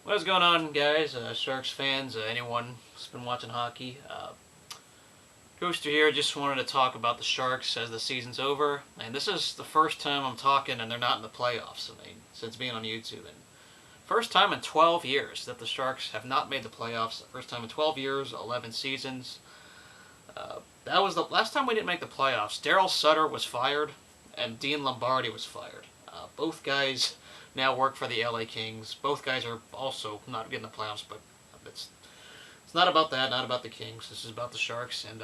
What's going on, guys? Sharks fans, anyone who's been watching hockey. Coaster here. Just wanted to talk about the Sharks as the season's over. And this is the first time I'm talking and they're not in the playoffs. Since being on YouTube. And first time in 12 years that the Sharks have not made the playoffs. First time in 12 years, 11 seasons. That was the last time we didn't make the playoffs. Daryl Sutter was fired and Dean Lombardi was fired. Both guys now work for the LA Kings. Both guys are also not getting the playoffs, but it's not about that, not about the Kings. This is about the Sharks, and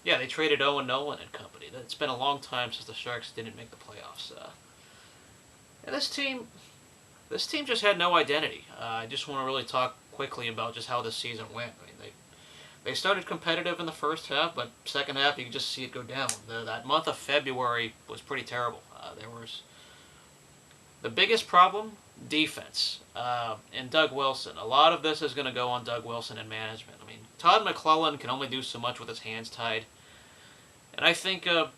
yeah, they traded Owen Nolan and company. It's been a long time since the Sharks didn't make the playoffs. And this team just had no identity. I just want to really talk quickly about just how this season went. They started competitive in the first half, but second half you could just see it go down. That month of February was pretty terrible. There was the biggest problem, defense, and Doug Wilson. A lot of this is going to go on Doug Wilson and management. Todd McLellan can only do so much with his hands tied, and I think at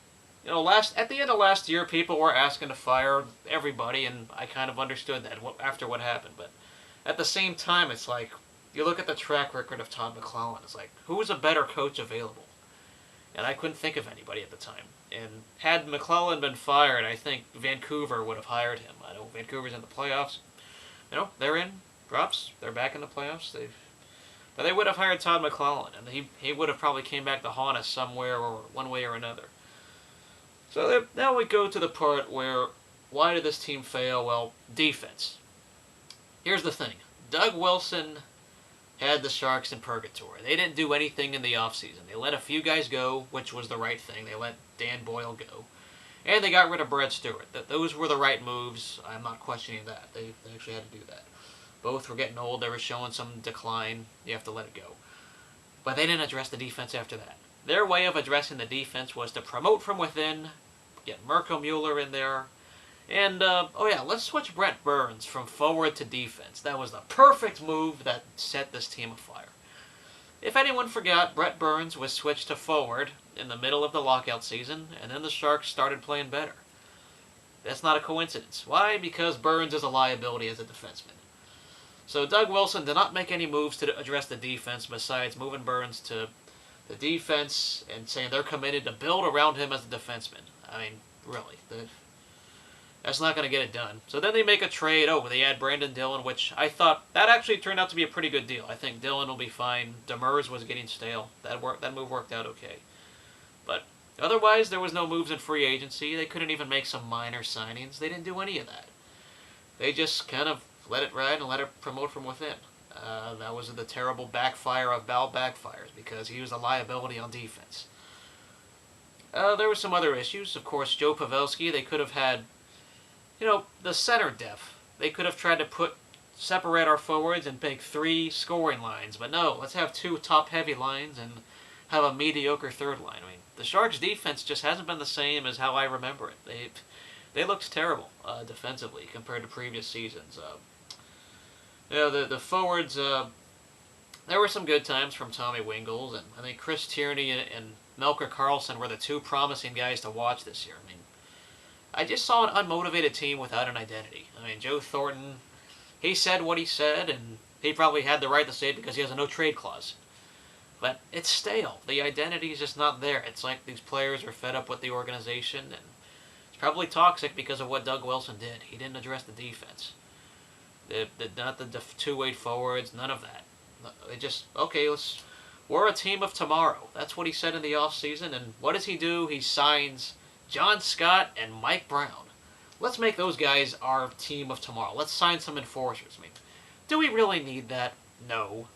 the end of last year, people were asking to fire everybody, and I kind of understood that after what happened. But at the same time, it's like you look at the track record of Todd McLellan. It's like, who is a better coach available? And I couldn't think of anybody at the time. And had McLellan been fired, I think Vancouver would have hired him. I know Vancouver's in the playoffs. They're in drops. They're back in the playoffs. But they would have hired Todd McLellan, and he would have probably came back to haunt us somewhere or one way or another. So now we go to the part where, why did this team fail? Well, defense. Here's the thing. Doug Wilson had the Sharks in purgatory. They didn't do anything in the offseason. They let a few guys go, which was the right thing. They let Dan Boyle go. And they got rid of Brad Stewart. Those were the right moves. I'm not questioning that. They actually had to do that. Both were getting old. They were showing some decline. You have to let it go. But they didn't address the defense after that. Their way of addressing the defense was to promote from within, get Mirko Mueller in there, and, let's switch Brent Burns from forward to defense. That was the perfect move that set this team afire. If anyone forgot, Brent Burns was switched to forward in the middle of the lockout season, and then the Sharks started playing better. That's not a coincidence. Why? Because Burns is a liability as a defenseman. So Doug Wilson did not make any moves to address the defense besides moving Burns to the defense and saying they're committed to build around him as a defenseman. Really. That's not going to get it done. So then they make a trade. They add Brandon Dillon, which I thought that actually turned out to be a pretty good deal. I think Dillon will be fine. Demers was getting stale. That move worked out okay. But otherwise, there was no moves in free agency. They couldn't even make some minor signings. They didn't do any of that. They just kind of let it ride and let it promote from within. That was the terrible backfire of Bal backfires because he was a liability on defense. There were some other issues. Of course, Joe Pavelski, they could have had the center depth. They could have tried to separate our forwards and pick 3 scoring lines, but no, let's have 2 top-heavy lines and have a mediocre third line. The Sharks' defense just hasn't been the same as how I remember it. They looked terrible defensively compared to previous seasons. The forwards, there were some good times from Tommy Wingels, and I think Chris Tierney and Melker Karlsson were the 2 promising guys to watch this year. I just saw an unmotivated team without an identity. Joe Thornton, he said what he said, and he probably had the right to say it because he has a no-trade clause. But it's stale. The identity is just not there. It's like these players are fed up with the organization, and it's probably toxic because of what Doug Wilson did. He didn't address the defense. Not the 2-way forwards, none of that. They just, we're a team of tomorrow. That's what he said in the offseason, and what does he do? He signs John Scott and Mike Brown. Let's make those guys our team of tomorrow. Let's sign some enforcers. Do we really need that? No.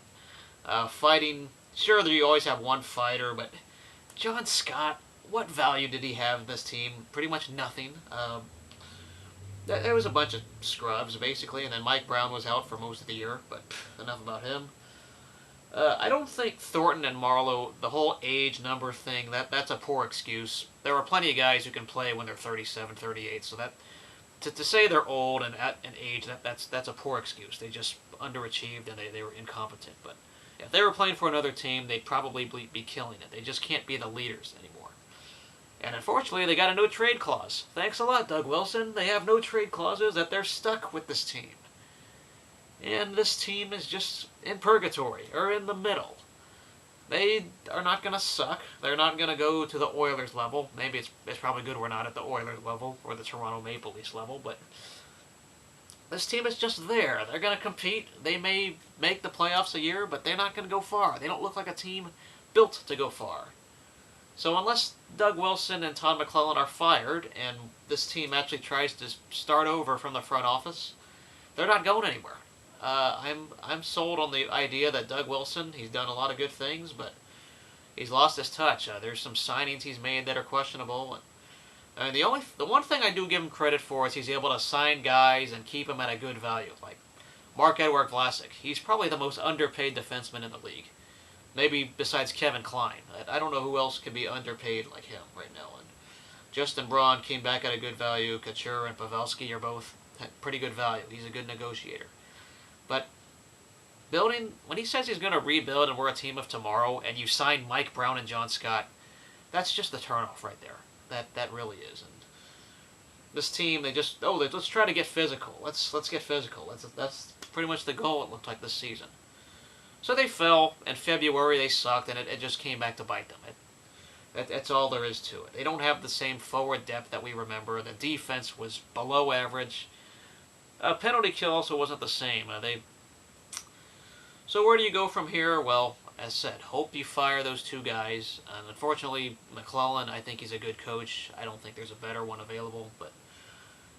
Fighting, sure, you always have one fighter, but John Scott, what value did he have in this team? Pretty much nothing. There was a bunch of scrubs, basically, and then Mike Brown was out for most of the year, but enough about him. I don't think Thornton and Marleau, the whole age number thing, that's a poor excuse. There are plenty of guys who can play when they're 37, 38, so that to say they're old and at an age, that's a poor excuse. They just underachieved and they were incompetent. But if they were playing for another team, they'd probably be killing it. They just can't be the leaders anymore. And unfortunately, they got a no-trade clause. Thanks a lot, Doug Wilson. They have no trade clauses that they're stuck with this team. And this team is just in purgatory, or in the middle. They are not going to suck. They're not going to go to the Oilers level. Maybe it's probably good we're not at the Oilers level or the Toronto Maple Leafs level, but this team is just there. They're going to compete. They may make the playoffs a year, but they're not going to go far. They don't look like a team built to go far. So unless Doug Wilson and Todd McLellan are fired and this team actually tries to start over from the front office, they're not going anywhere. I'm sold on the idea that Doug Wilson, he's done a lot of good things, but he's lost his touch. There's some signings he's made that are questionable. And the one thing I do give him credit for is he's able to sign guys and keep them at a good value. Like Marc-Edouard Vlasic, he's probably the most underpaid defenseman in the league. Maybe besides Kevin Klein. I don't know who else could be underpaid like him right now. And Justin Braun came back at a good value. Couture and Pavelski are both at pretty good value. He's a good negotiator. But when he says he's going to rebuild and we're a team of tomorrow, and you sign Mike Brown and John Scott, that's just the turnoff right there. That really is. And this team, let's try to get physical. Let's get physical. That's pretty much the goal. It looked like this season. So they fell in February. They sucked, and it just came back to bite them. That's all there is to it. They don't have the same forward depth that we remember. The defense was below average. Penalty kill also wasn't the same. So where do you go from here? Well, as said, hope you fire those two guys. Unfortunately, McLellan, I think he's a good coach. I don't think there's a better one available, but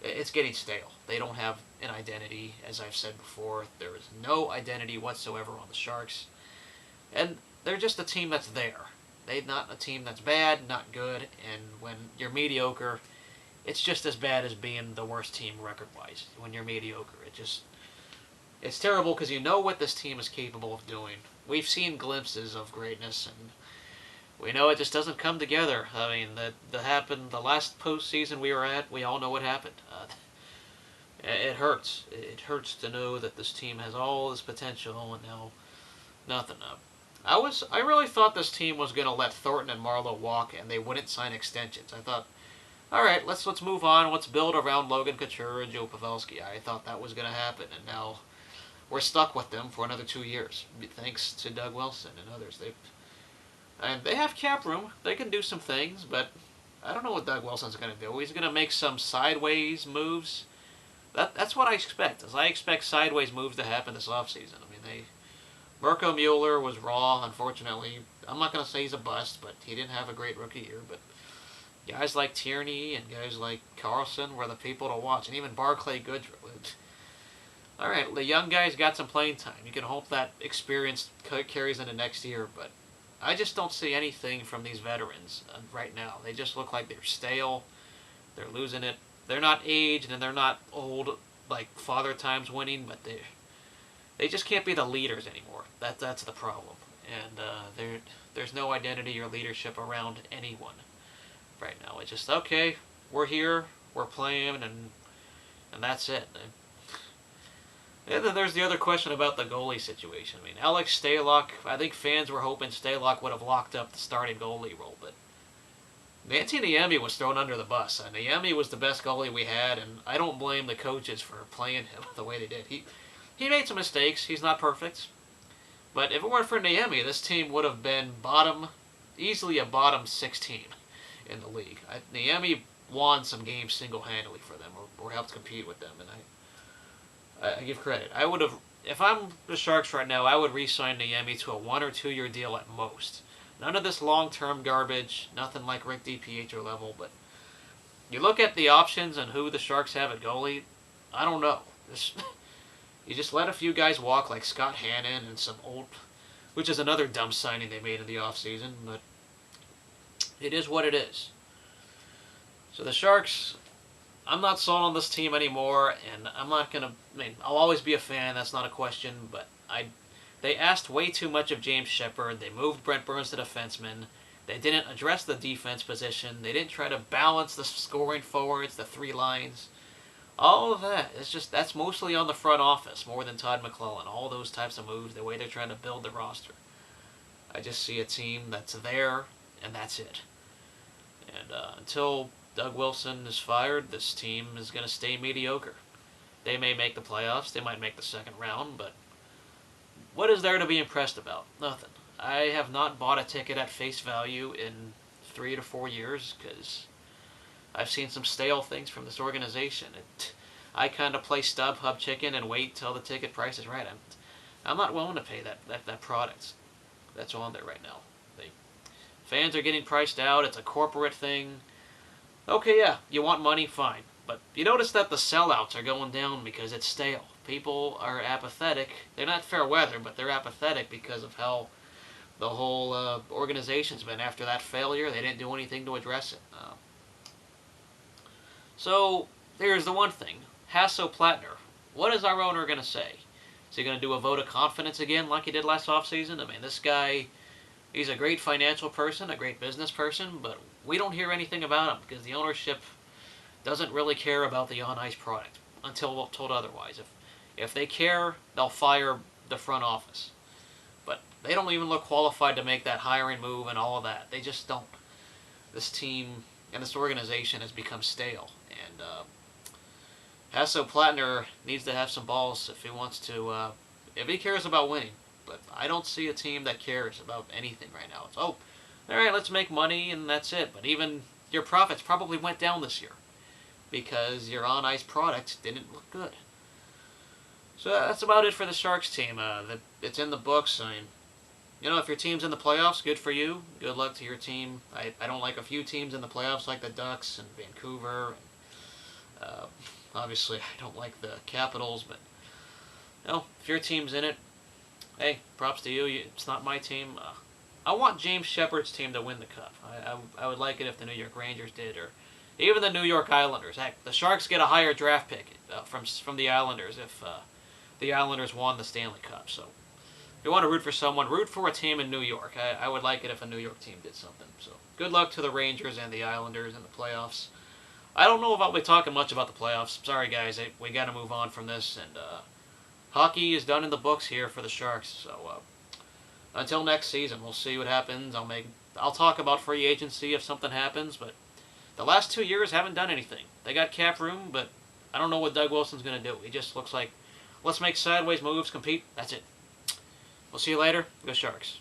it's getting stale. They don't have an identity, as I've said before. There is no identity whatsoever on the Sharks. And they're just a team that's there. They're not a team that's bad, not good, and when you're mediocre, it's just as bad as being the worst team record-wise. When you're mediocre, it's terrible because you know what this team is capable of doing. We've seen glimpses of greatness, and we know it just doesn't come together. I mean, that happened the last postseason we were at. We all know what happened. It hurts. It hurts to know that this team has all this potential, and now nothing. I really thought this team was going to let Thornton and Marleau walk, and they wouldn't sign extensions. I thought, all right, let's move on. Let's build around Logan Couture and Joe Pavelski. I thought that was going to happen, and now we're stuck with them for another 2 years, thanks to Doug Wilson and others. They have cap room. They can do some things, but I don't know what Doug Wilson's going to do. He's going to make some sideways moves. That's what I expect. I expect sideways moves to happen this offseason. I mean, Mirko Mueller was raw, unfortunately. I'm not going to say he's a bust, but he didn't have a great rookie year. But guys like Tierney and guys like Carlson were the people to watch, and even Barclay Goodrow. All right, the young guys got some playing time. You can hope that experience carries into next year, but I just don't see anything from these veterans right now. They just look like they're stale. They're losing it. They're not aged and they're not old like Father Time's winning, but they just can't be the leaders anymore. That's the problem. And there's no identity or leadership around anyone right now. It's just, okay, we're here, we're playing, and that's it. And then there's the other question about the goalie situation. I mean, Alex Stalock, I think fans were hoping Stalock would have locked up the starting goalie role, but Nancy Niemi was thrown under the bus. Niemi was the best goalie we had, and I don't blame the coaches for playing him the way they did. He made some mistakes. He's not perfect. But if it weren't for Niemi, this team would have been easily a bottom 6 team in the league. Niemi won some games single-handedly for them, or helped compete with them, and I give credit. If I'm the Sharks right now, I would re-sign Niemi to a 1 or 2 year deal at most. None of this long-term garbage, nothing like Rick DiPietro level, but you look at the options and who the Sharks have at goalie, I don't know. You just let a few guys walk like Scott Hannon and some old, which is another dumb signing they made in the offseason, but it is what it is. So the Sharks, I'm not sold on this team anymore, and I'm not going to, I'll always be a fan, that's not a question, but they asked way too much of James Shepherd. They moved Brent Burns to defenseman. They didn't address the defense position. They didn't try to balance the scoring forwards, the 3 lines. All of that, that's mostly on the front office more than Todd McLellan. All those types of moves, the way they're trying to build the roster. I just see a team that's there, and that's it. And until Doug Wilson is fired, this team is going to stay mediocre. They may make the playoffs. They might make the second round, but what is there to be impressed about? Nothing. I have not bought a ticket at face value in 3 to 4 years because I've seen some stale things from this organization. I kind of play StubHub chicken and wait till the ticket price is right. I'm not willing to pay that product that's on there right now. Fans are getting priced out. It's a corporate thing. Okay, yeah, you want money, fine. But you notice that the sellouts are going down because it's stale. People are apathetic. They're not fair weather, but they're apathetic because of how the whole organization's been. After that failure, they didn't do anything to address it. So, here's the one thing. Hasso-Plattner, what is our owner going to say? Is he going to do a vote of confidence again like he did last offseason? I mean, this guy, he's a great financial person, a great business person, but we don't hear anything about him because the ownership doesn't really care about the on-ice product until told otherwise. If they care, they'll fire the front office. But they don't even look qualified to make that hiring move and all of that. They just don't. This team and this organization has become stale. And Hasso-Plattner needs to have some balls if he wants to, if he cares about winning. But I don't see a team that cares about anything right now. It's, oh, all right, let's make money and that's it. But even your profits probably went down this year because your on-ice product didn't look good. So that's about it for the Sharks team. It's in the books. I mean, you know, if your team's in the playoffs, good for you. Good luck to your team. I don't like a few teams in the playoffs like the Ducks and Vancouver. And, obviously, I don't like the Capitals, but you know, if your team's in it, hey, props to you. It's not my team. I want James Shepard's team to win the cup. I would like it if the New York Rangers did, or even the New York Islanders. Heck, the Sharks get a higher draft pick from the Islanders if the Islanders won the Stanley Cup. So if you want to root for someone, root for a team in New York. I would like it if a New York team did something. So good luck to the Rangers and the Islanders in the playoffs. I don't know if I'll be talking much about the playoffs. Sorry, guys. We got to move on from this. And hockey is done in the books here for the Sharks. So until next season, we'll see what happens. I'll talk about free agency if something happens. But the last 2 years haven't done anything. They got cap room, but I don't know what Doug Wilson's going to do. He just looks like, let's make sideways moves, compete. That's it. We'll see you later. Go Sharks.